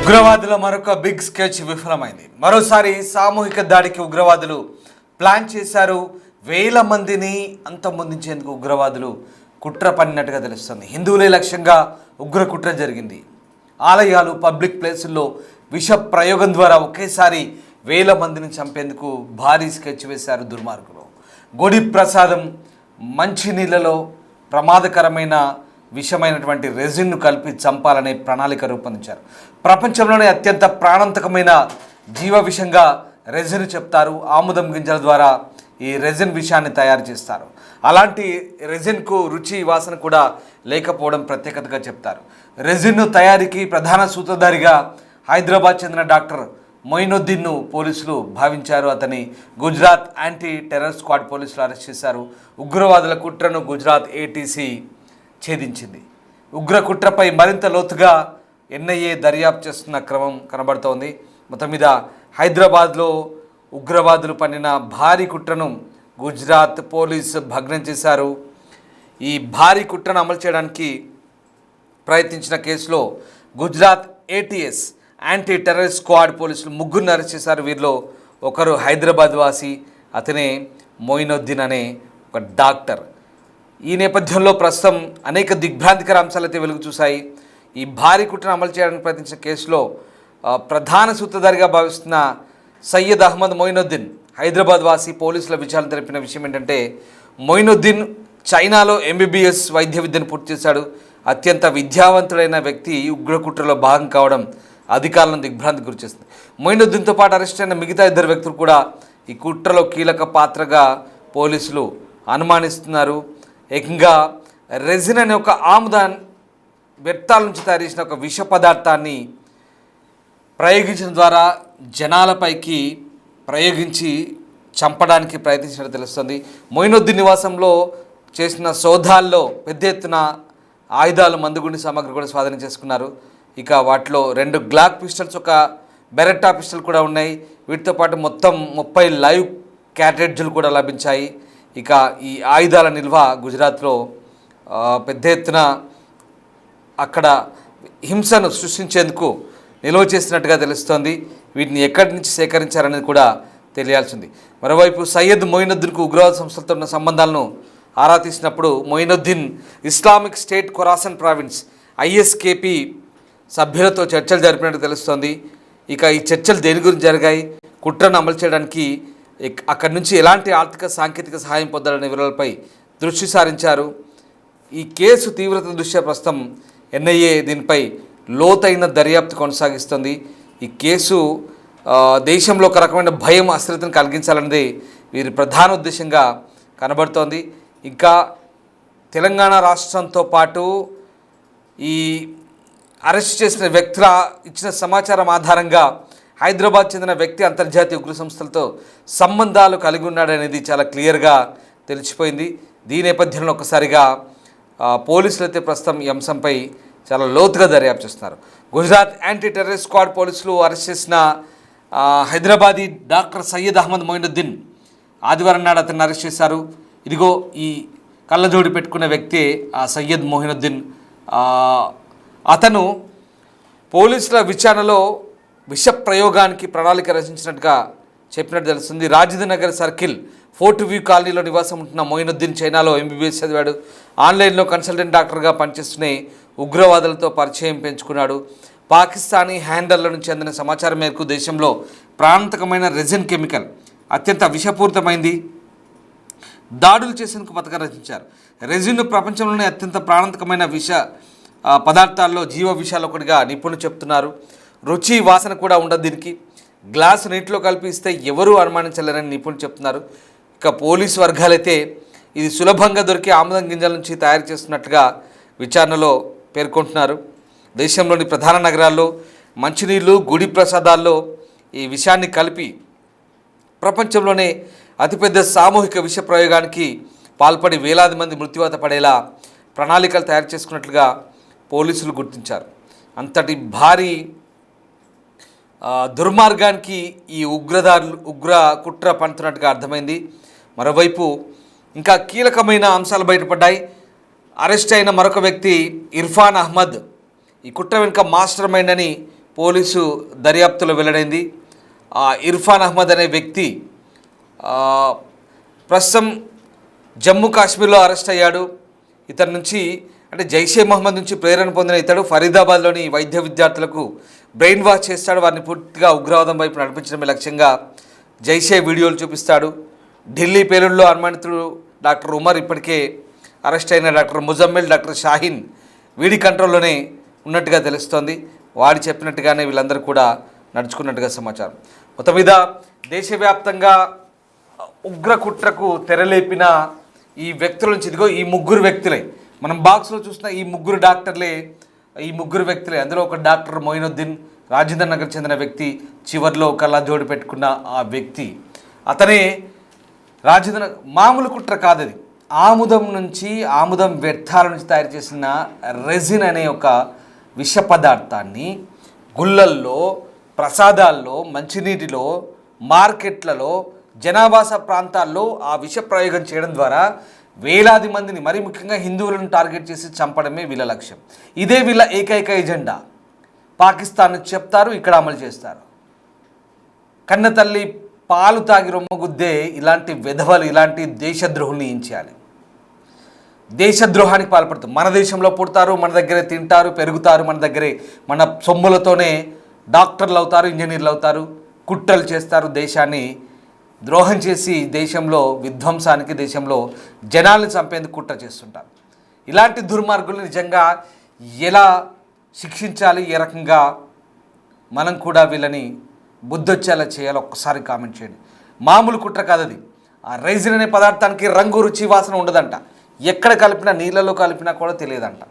ఉగ్రవాదుల మరొక big sketch విఫలమైంది. మరోసారి సామూహిక దాడికి ఉగ్రవాదులు ప్లాన్ చేశారు. వేల మందిని అంతమొందించేందుకు ఉగ్రవాదులు కుట్ర పన్నినట్టుగా తెలుస్తుంది. హిందువులే లక్ష్యంగా ఉగ్ర కుట్ర జరిగింది. ఆలయాలు, పబ్లిక్ ప్లేసుల్లో విష ప్రయోగం ద్వారా ఒకేసారి వేల మందిని చంపేందుకు భారీ స్కెచ్ వేశారు దుర్మార్గులు. గుడి ప్రసాదం మంచినీళ్ళలో ప్రమాదకరమైన విషమైనటువంటి రెజిన్ను కలిపి చంపాలనే ప్రణాళిక రూపొందించారు. ప్రపంచంలోనే అత్యంత ప్రాణాంతకమైన జీవ విషంగా రెజిన్ చెప్తారు. ఆముదం గింజల ద్వారా ఈ రెజిన్ విషాన్ని తయారు చేస్తారు. అలాంటి రెజిన్కు రుచి, వాసన కూడా లేకపోవడం ప్రత్యేకతగా చెప్తారు. రెజిన్ను తయారీకి ప్రధాన సూత్రధారిగా హైదరాబాద్ చెందిన డాక్టర్ మొయినుద్దీన్ను పోలీసులు భావించారు. అతని గుజరాత్ యాంటీ టెర్రర్ స్క్వాడ్ పోలీసులు అరెస్ట్ చేశారు. ఉగ్రవాదుల కుట్రను గుజరాత్ ఏటీసీ ఛేదించింది. ఉగ్ర కుట్రపై మరింత లోతుగా ఎన్ఐఏ దర్యాప్తు చేస్తున్న క్రమం కనబడుతోంది. మొత్తం మీద హైదరాబాద్లో ఉగ్రవాదులు పన్నిన భారీ కుట్రను గుజరాత్ పోలీసు భగ్నం చేశారు. ఈ భారీ కుట్రను అమలు చేయడానికి ప్రయత్నించిన కేసులో Gujarat ATS anti terror squad పోలీసులు ముగ్గురిని అరెస్ట్ చేశారు. వీరిలో ఒకరు హైదరాబాద్ వాసి, అతనే మొయినుద్దీన్ అనే ఒక డాక్టర్. ఈ నేపథ్యంలో ప్రస్తుతం అనేక దిగ్భ్రాంతికర అంశాలు అయితే వెలుగు చూశాయి. ఈ భారీ కుట్రను అమలు చేయడానికి ప్రయత్నించిన కేసులో ప్రధాన సూత్రధారిగా భావిస్తున్న సయ్యద్ అహ్మద్ మొయినుద్దీన్ హైదరాబాద్ వాసి పోలీసుల విచారణ తెలిపిన విషయం ఏంటంటే, మొయినుద్దీన్ చైనాలో ఎంబీబీఎస్ వైద్య విద్యను పూర్తి చేశాడు. అత్యంత విద్యావంతుడైన వ్యక్తి ఉగ్ర కుట్రలో భాగం కావడం అధికారులను దిగ్భ్రాంతికి గురిచేస్తుంది. మొయినుద్దీన్తో పాటు అరెస్ట్ అయిన మిగతా ఇద్దరు వ్యక్తులు కూడా ఈ కుట్రలో కీలక పాత్రగా పోలీసులు అనుమానిస్తున్నారు. ఏకంగా రెజిన్ అనే ఒక ఆముదాన్ వ్యర్థాల నుంచి తయారు చేసిన ఒక విష పదార్థాన్ని ప్రయోగించడం ద్వారా జనాలపైకి ప్రయోగించి చంపడానికి ప్రయత్నించినట్టు తెలుస్తుంది. మొయినుద్దీన్ నివాసంలో చేసిన సోదాల్లో పెద్ద ఎత్తున ఆయుధాలు, మందుగుండి సామాగ్రి కూడా స్వాధీనం చేసుకున్నారు. ఇక వాటిలో 2 గ్లాక్ పిస్టల్స్, ఒక బెరెట్టా పిస్టల్ కూడా ఉన్నాయి. వీటితో పాటు మొత్తం 30 లైవ్ క్యాట్రిడ్జ్లు కూడా లభించాయి. ఇక ఈ ఆయుధాల నిల్వ గుజరాత్లో పెద్ద ఎత్తున అక్కడ హింసను సృష్టించేందుకు నిల్వ చేసినట్టుగా తెలుస్తోంది. వీటిని ఎక్కడి నుంచి సేకరించారనేది కూడా తెలియాల్సింది. మరోవైపు సయ్యద్ మొయినుద్దీన్కు ఉగ్రవాద సంస్థలతో ఉన్న సంబంధాలను ఆరా తీసినప్పుడు Moinuddin Islamic state Khorasan province ISKP సభ్యులతో చర్చలు జరిపినట్టు తెలుస్తోంది. ఇక ఈ చర్చలు దేని గురించి జరిగాయి, కుట్రను అమలు చేయడానికి అక్కడి నుంచి ఎలాంటి ఆర్థిక, సాంకేతిక సహాయం పొందాలనే వివరాలపై దృష్టి సారించారు. ఈ కేసు తీవ్రత దృష్ట్యా ప్రస్తుతం ఎన్ఐఏ దీనిపై లోతైన దర్యాప్తు కొనసాగిస్తుంది. ఈ కేసు దేశంలో ఒక రకమైన భయం, అస్థిరతను కలిగించాలన్నది వీరి ప్రధాన ఉద్దేశంగా కనబడుతోంది. ఇంకా తెలంగాణ రాష్ట్రంతో పాటు ఈ అరెస్ట్ చేసిన వ్యక్తుల ఇచ్చిన సమాచారం ఆధారంగా హైదరాబాద్ చెందిన వ్యక్తి అంతర్జాతీయ ఉగ్ర సంస్థలతో సంబంధాలు కలిగి ఉన్నాడనేది చాలా క్లియర్గా తెలిసిపోయింది. దీని నేపథ్యంలో ఒకసారిగా పోలీసులు అయితే ప్రస్తుతం ఈ అంశంపై చాలా లోతుగా దర్యాప్తు చేస్తున్నారు. గుజరాత్ యాంటీ టెర్రర్ స్క్వాడ్ పోలీసులు అరెస్ట్ చేసిన హైదరాబాదీ డాక్టర్ సయ్యద్ అహ్మద్ మొయినుద్దీన్ ఆదివారం నాడు అతన్ని అరెస్ట్ చేశారు. ఇదిగో ఈ కళ్ళజోడి పెట్టుకున్న వ్యక్తి ఆ సయ్యద్ మొయినుద్దీన్. అతను పోలీసుల విచారణలో విష ప్రయోగానికి ప్రణాళిక రచించినట్టుగా చెప్పినట్టు తెలుస్తుంది. Rajendra Nagar circle fort view కాలనీలో నివాసం ఉంటున్న మొయినుద్దీన్ చైనాలో ఎంబీబీఎస్ చదివాడు. ఆన్లైన్లో కన్సల్టెంట్ డాక్టర్గా పనిచేస్తున్న ఉగ్రవాదులతో పరిచయం పెంచుకున్నాడు. పాకిస్తానీ హ్యాండర్ల నుంచి అందిన సమాచారం మేరకు దేశంలో ప్రాణాంతకమైన రెజిన్ కెమికల్ అత్యంత విషపూరితమైంది దాడులు చేసేందుకు పథకం రచించారు. రెజిన్ ప్రపంచంలోనే అత్యంత ప్రాణాంతకమైన విష పదార్థాల్లో జీవ విషయాలు ఒకటిగా నిపుణులు చెప్తున్నారు. రుచి, వాసన కూడా ఉండదు దీనికి. గ్లాసు నీటిలో కలిపి ఇస్తే ఎవరూ అనుమానించలేరని నిపుణులు చెప్తున్నారు. ఇక పోలీసు వర్గాలైతే ఇది సులభంగా దొరికే ఆముదం గింజల నుంచి తయారు చేస్తున్నట్లుగా విచారణలో పేర్కొంటున్నారు. దేశంలోని ప్రధాన నగరాల్లో మంచినీళ్ళు, గుడి ప్రసాదాల్లో ఈ విషయాన్ని కలిపి ప్రపంచంలోనే అతిపెద్ద సామూహిక విష ప్రయోగానికి పాల్పడి వేలాది మంది మృత్యువాత పడేలా ప్రణాళికలు తయారు చేసుకున్నట్లుగా పోలీసులు గుర్తించారు. అంతటి భారీ దుర్మార్గానికి ఈ ఉగ్ర కుట్ర పండుతున్నట్టుగా అర్థమైంది. మరోవైపు ఇంకా కీలకమైన అంశాలు బయటపడ్డాయి. అరెస్ట్ అయిన మరొక వ్యక్తి ఇర్ఫాన్ అహ్మద్ ఈ కుట్ర వెనుక మాస్టర్ మైండ్ అని పోలీసు దర్యాప్తులో వెల్లడైంది. ఇర్ఫాన్ అహ్మద్ అనే వ్యక్తి ప్రస్తుతం జమ్మూ కాశ్మీర్లో అరెస్ట్ అయ్యాడు. ఇతని నుంచి అంటే జైషే మహమ్మద్ నుంచి ప్రేరణ పొందిన ఇతడు ఫరీదాబాద్లోని వైద్య విద్యార్థులకు బ్రెయిన్ వాష్ చేస్తాడు. వారిని పూర్తిగా ఉగ్రవాదం వైపు నడిపించడమే లక్ష్యంగా జైషే వీడియోలు చూపిస్తాడు. ఢిల్లీ పేలుడులో అనుమానితుడు డాక్టర్ ఉమర్, ఇప్పటికే అరెస్ట్ అయిన డాక్టర్ ముజమ్మిల్, డాక్టర్ షాహీన్ వీడి కంట్రోల్లోనే ఉన్నట్టుగా తెలుస్తోంది. వాడి చెప్పినట్టుగానే వీళ్ళందరూ కూడా నడుచుకున్నట్టుగా సమాచారం. మొత్తం మీద దేశవ్యాప్తంగా ఉగ్ర కుట్రకు తెరలేపిన ఈ వ్యక్తుల నుంచి ఇదిగో ఈ ముగ్గురు వ్యక్తులే మనం బాక్స్లో చూసిన ఈ ముగ్గురు డాక్టర్లే, ఈ ముగ్గురు వ్యక్తులే. అందులో ఒక డాక్టర్ మొయినుద్దీన్ రాజేంద్ర నగర్ చెందిన వ్యక్తి, చివరిలో కళ్ళ జోడు పెట్టుకున్న ఆ వ్యక్తి, అతనే రాజేంద్ర. మామూలు కుట్ర కాదు అది. ఆముదం వ్యర్థాల నుంచి తయారు చేసిన రెజిన్ అనే ఒక విష పదార్థాన్ని గుళ్ళల్లో, ప్రసాదాల్లో, మంచినీటిలో, మార్కెట్లలో, జనావాస ప్రాంతాల్లో ఆ విష ప్రయోగం చేయడం ద్వారా వేలాది మందిని, మరి ముఖ్యంగా హిందువులను టార్గెట్ చేసి చంపడమే వీళ్ళ లక్ష్యం. ఇదే వీళ్ళ ఏకైక ఎజెండా. పాకిస్తాన్ చెప్తారు, ఇక్కడ అమలు చేస్తారు. కన్న తల్లి పాలు తాగి రొమ్మగుద్దే ఇలాంటి వెధవలు, ఇలాంటి దేశద్రోహుల్ని ఏం చేయాలి? దేశద్రోహానికి పాల్పడుతారు. మన దేశంలో పుడతారు, మన దగ్గరే తింటారు, పెరుగుతారు, మన దగ్గరే మన సొమ్ములతోనే డాక్టర్లు అవుతారు, ఇంజనీర్లు అవుతారు, కుట్రలు చేస్తారు, దేశాన్ని ద్రోహం చేసి దేశంలో విధ్వంసానికి, దేశంలో జనాల్ని చంపేందుకు కుట్ర చేస్తుంటారు. ఇలాంటి దుర్మార్గులు నిజంగా ఎలా శిక్షించాలి, ఏ రకంగా మనం కూడా వీళ్ళని బుద్ధొచ్చేలా చేయాలో ఒక్కసారి కామెంట్ చేయండి. మామూలు కుట్ర కాదది. ఆ రైజిన్ అనే పదార్థానికి రంగు, రుచి, వాసన ఉండదంట. ఎక్కడ కలిపినా, నీళ్ళలో కలిపినా కూడా తెలియదంట.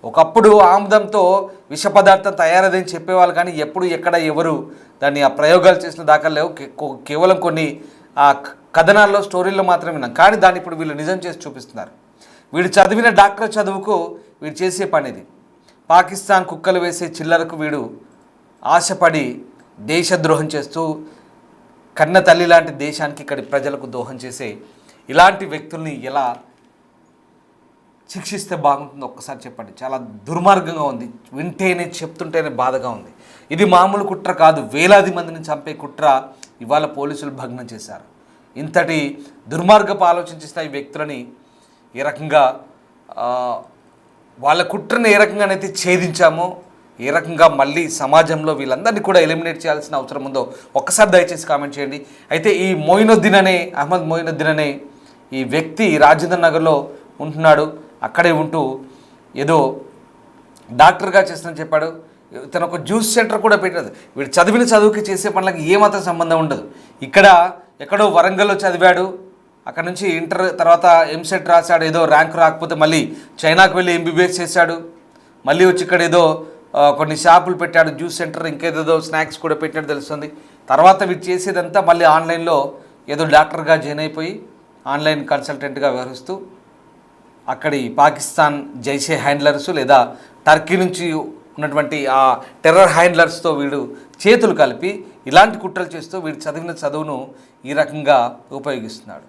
ఒకప్పుడు ఆముదంతో విష పదార్థం తయారదని చెప్పేవాళ్ళు, కానీ ఎప్పుడు ఎక్కడ ఎవరు దాన్ని ఆ ప్రయోగాలు చేసిన దాఖలు లేవు. కేవలం కొన్ని ఆ కథనాల్లో, స్టోరీల్లో మాత్రమే విన్నాం. కానీ దాన్ని ఇప్పుడు వీళ్ళు నిజం చేసి చూపిస్తున్నారు. వీడు చదివిన డాక్టర్ చదువుకు వీడు చేసే పని ఇది. పాకిస్తాన్ కుక్కలు వేసే చిల్లరకు వీడు ఆశపడి దేశద్రోహం చేస్తూ కన్న తల్లి లాంటి దేశానికి, ఇక్కడి ప్రజలకు ద్రోహం చేసే ఇలాంటి వ్యక్తుల్ని ఎలా శిక్షిస్తే బాగుంటుందో ఒక్కసారి చెప్పండి. చాలా దుర్మార్గంగా ఉంది. వింటేనే, చెప్తుంటేనే బాధగా ఉంది. ఇది మామూలు కుట్ర కాదు. వేలాది మందిని చంపే కుట్ర ఇవాళ పోలీసులు భగ్నం చేశారు. ఇంతటి దుర్మార్గపు ఆలోచించిన ఈ వ్యక్తులని ఏ రకంగా వాళ్ళ కుట్రను ఏ రకంగానైతే ఛేదించామో, ఏ రకంగా మళ్ళీ సమాజంలో వీళ్ళందరినీ కూడా ఎలిమినేట్ చేయాల్సిన అవసరం ఉందో ఒక్కసారి దయచేసి కామెంట్ చేయండి. అయితే ఈ అహ్మద్ మొయినుద్దీన్ అనే ఈ వ్యక్తి రాజేంద్ర నగర్లో ఉంటున్నాడు. అక్కడే ఉంటూ ఏదో డాక్టర్గా చేస్తుందని చెప్పాడు. తను ఒక జ్యూస్ సెంటర్ కూడా పెట్టాడు. వీడు చదివిన చదువుకి చేసే పనులకి ఏమాత్రం సంబంధం ఉండదు. ఇక్కడ ఎక్కడో వరంగల్లో చదివాడు, అక్కడ నుంచి ఇంటర్ తర్వాత ఎంసెట్ రాశాడు, ఏదో ర్యాంక్ రాకపోతే మళ్ళీ చైనాకు వెళ్ళి ఎంబీబీఎస్ చేశాడు. మళ్ళీ వచ్చి ఇక్కడ ఏదో కొన్ని షాపులు పెట్టాడు, జ్యూస్ సెంటర్, ఇంకేదో స్నాక్స్ కూడా పెట్టాడు తెలుస్తుంది. తర్వాత వీడు చేసేదంతా మళ్ళీ ఆన్లైన్లో ఏదో డాక్టర్గా జాయిన్ అయిపోయి ఆన్లైన్ కన్సల్టెంట్గా వ్యవహరిస్తూ అక్కడి పాకిస్తాన్ జైషే హ్యాండ్లర్స్ లేదా టర్కీ నుంచి ఉన్నటువంటి ఆ టెర్రర్ హ్యాండ్లర్స్తో వీడు చేతులు కలిపి ఇలాంటి కుట్రలు చేస్తూ వీడు చదివిన చదువును ఈ రకంగా ఉపయోగిస్తున్నాడు.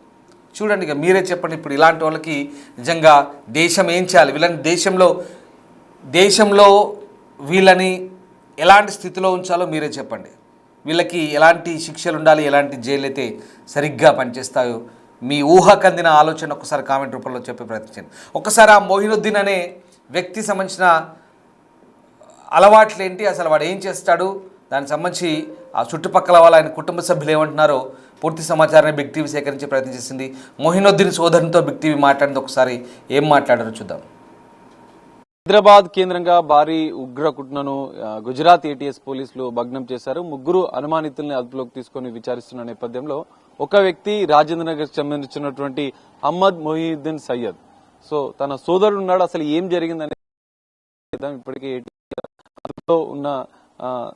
చూడండి, ఇక మీరే చెప్పండి. ఇప్పుడు ఇలాంటి వాళ్ళకి నిజంగా దేశం ఏం చేయాలి? వీళ్ళని దేశంలో వీళ్ళని ఎలాంటి స్థితిలో ఉంచాలో మీరే చెప్పండి. వీళ్ళకి ఎలాంటి శిక్షలు ఉండాలి, ఎలాంటి జైలు అయితే సరిగ్గా పనిచేస్తాయో మీ ఊహకందిన ఆలోచన ఒక్కసారి కామెంట్ రూపంలో చెప్పే ప్రయత్నించండి. ఒక్కసారి ఆ మొయినుద్దీన్ అనే వ్యక్తి సంబంధించిన అలవాట్లు ఏంటి, అసలు వాడు ఏం చేస్తాడు, దానికి సంబంధించి ఆ చుట్టుపక్కల వాళ్ళ ఆయన కుటుంబ సభ్యులు ఏమంటున్నారో పూర్తి సమాచారాన్ని బిగ్ టీవీ సేకరించే ప్రయత్నం చేసింది. మొయినుద్దీన్ సోదరునితో బిగ్ టీవీ మాట్లాడింది. ఒకసారి ఏం మాట్లాడారో చూద్దాం. హైదరాబాద్ కేంద్రంగా భారీ ఉగ్ర కుట్రను గుజరాత్ ఏటీఎస్ పోలీసులు భగ్నం చేశారు. ముగ్గురు అనుమానితుల్ని అదుపులోకి తీసుకుని విచారిస్తున్న నేపథ్యంలో ఒక వ్యక్తి రాజేంద్ర నగర్ సంబంధించినటువంటి అహ్మద్ మొయినుద్దీన్ సయ్యద్, సో తన సోదరుడు ఉన్నాడు. అసలు ఏం జరిగిందని ఇప్పటికే అందులో ఉన్న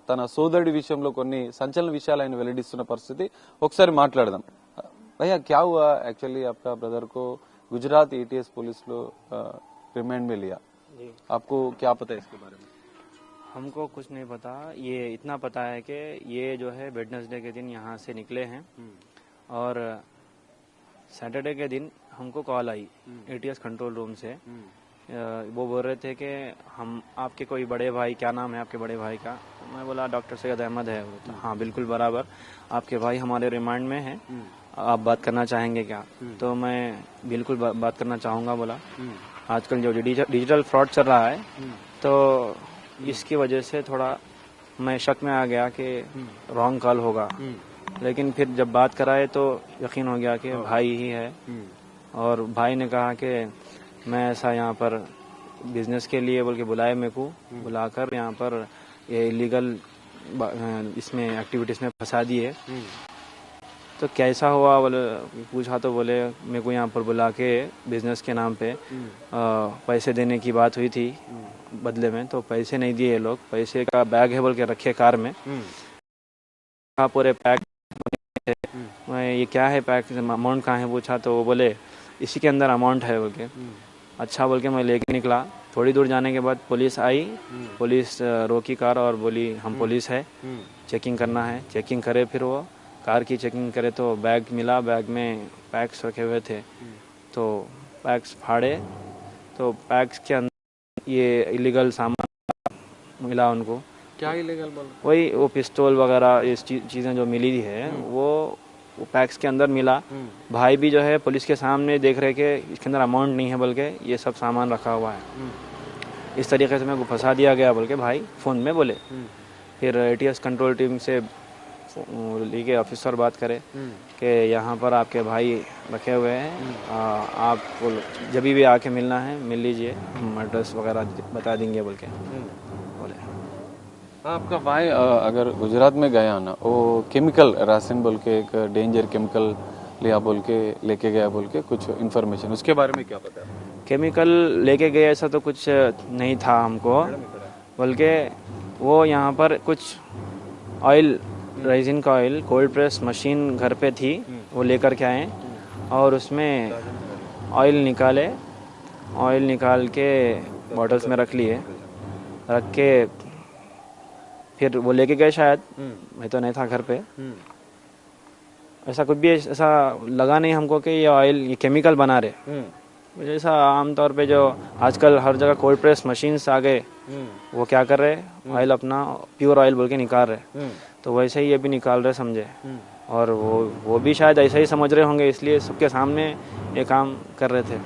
తన సోదరుడి విషయంలో కొన్ని సంచలన విషయాలు ఆయన వెల్లడిస్తున్న పరిస్థితి. ఒకసారి మాట్లాడదాం. భయ్యా, క్యా హువా యాక్చుअली आपका ब्रदर को गुजरात एटीएस पुलिस लो रिमांड में लिया, आपको क्या पता है इसके बारे में? हमको कुछ नहीं पता, ये इतना पता है कि ये जो है वेडनेसडे के दिन यहाँ से निकले हैं और सैटरडे के दिन हमको कॉल आई एटीएस कंट्रोल रूम से वो बोल रहे थे कि हम आपके कोई बड़े भाई, क्या नाम है आपके बड़े भाई का? मैं बोला डॉक्टर सैयद अहमद है। बोलता हाँ बिल्कुल बराबर, आपके भाई हमारे रिमांड में हैं, आप बात करना चाहेंगे क्या? तो मैं बिल्कुल बात करना चाहूँगा बोला। आजकल जो डिजिटल फ्रॉड चल रहा है तो इसकी वजह से थोड़ा मैं शक में आ गया कि रॉन्ग कॉल होगा, लेकिन फिर जब बात कराए तो यकीन हो गया कि भाई ही है। और भाई ने कहा कि मैं ऐसा यहाँ पर बिजनेस के लिए बोल के बुलाए मेरे को, बुलाकर यहाँ पर ये इलीगल इसमें एक्टिविटीज में फंसा दिए। तो कैसा हुआ बोले, पूछा तो बोले मेरे को यहाँ पर बुला के बिजनेस के नाम पे पैसे देने की बात हुई थी बदले में, तो पैसे नहीं दिए ये लोग। पैसे का बैग है बोल के रखे कार में, पूरे पैक। मैं ये क्या है पैक, अमाउंट कहाँ है पूछा तो वो बोले इसी के अंदर अमाउंट है बोल के। अच्छा बोल के मैं लेके निकला। थोड़ी दूर जाने के बाद पुलिस आई, पुलिस रोकी कार और बोली हम पुलिस है, चेकिंग करना है। चेकिंग करे, फिर वो कार की चेकिंग करे तो बैग मिला, बैग में पैक्स रखे हुए थे। तो पैक्स फाड़े तो पैक्स के अंदर ये इलीगल सामान मिला उनको। क्या इलीगल बोल? वही वो पिस्तौल वगैरह ये चीज़ें जो मिली है वो पैक्स के अंदर मिला। भाई भी जो है पुलिस के सामने देख रहे कि इसके अंदर अमाउंट नहीं है बल्कि ये सब सामान रखा हुआ है। इस तरीके से मेरे को फंसा दिया गया बोल के भाई फ़ोन में बोले। फिर एटीएस कंट्रोल टीम से लेके ऑफिसर बात करे कि यहाँ पर आपके भाई रखे हुए हैं, आपको जब भी आके मिलना है मिल लीजिए, हम एड्रेस वगैरह बता देंगे बोल के बोले। आपका भाई अगर गुजरात में गया ना, वो केमिकल राशन बोल के एक डेंजर केमिकल लिया बोल के लेके गया बोल के कुछ इन्फॉर्मेशन, उसके बारे में क्या पता है? केमिकल लेके गए ऐसा तो कुछ नहीं था हमको, बल्कि वो यहाँ पर कुछ ऑयल, रेजिन का ऑयल, कोल्ड प्रेस मशीन घर पे थी, वो लेकर के आए और उसमें ऑयल निकाले। ऑयल निकाल के बॉटल्स में रख लिए, रख के फिर वो लेके गए शायद। मैं तो नहीं था घर पे, ऐसा कुछ भी ऐसा लगा नहीं हमको कि ये ऑयल ये केमिकल बना रहे। जैसा आमतौर पे जो आजकल हर जगह कोल्ड प्रेस मशीन्स आ गए, वो क्या कर रहे ऑयल अपना प्योर ऑयल बोल के निकाल रहे, तो वैसे ही ये भी निकाल रहे समझे। और वो भी शायद ऐसा ही समझ रहे होंगे, इसलिए सबके सामने ये काम कर रहे थे।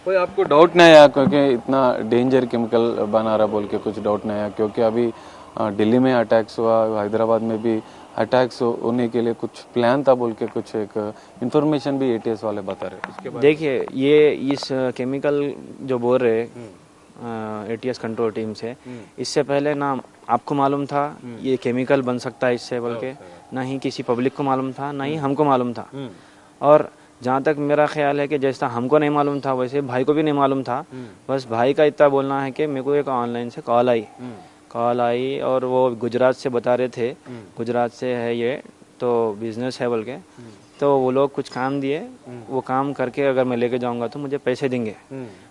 कोई आपको डाउट नहीं आया क्योंकि इतना डेंजर केमिकल बना रहा बोल के कुछ डाउट नहीं आया? क्योंकि अभी दिल्ली में अटैक्स हुआ, हैदराबाद में भी अटैक्स होने के लिए कुछ प्लान था बोल के कुछ एक इन्फॉर्मेशन भी एटीएस वाले बता रहे। उसके बाद देखिए ये इस केमिकल जो बोल रहे एटीएस कंट्रोल टीम से, इससे पहले ना आपको मालूम था ये केमिकल बन सकता है इससे बोल के, ना ही किसी पब्लिक को मालूम था, ना ही हमको मालूम था। और जहाँ तक मेरा ख्याल है कि जैसा हमको नहीं मालूम था वैसे भाई को भी नहीं मालूम था। बस भाई का इतना बोलना है कि मेरे को एक ऑनलाइन से कॉल आई और वो गुजरात से बता रहे थे, गुजरात से है ये तो बिजनेस है बोल के। तो वो लोग कुछ काम दिए, वो काम करके अगर मैं लेके जाऊंगा तो मुझे पैसे देंगे।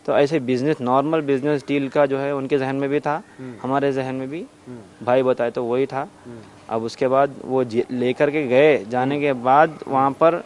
तो ऐसे बिजनेस, नॉर्मल बिजनेस डील का जो है उनके जहन में भी था, हमारे जहन में भी भाई बताए तो वही था। अब उसके बाद वो लेकर के गए, जाने के बाद वहाँ पर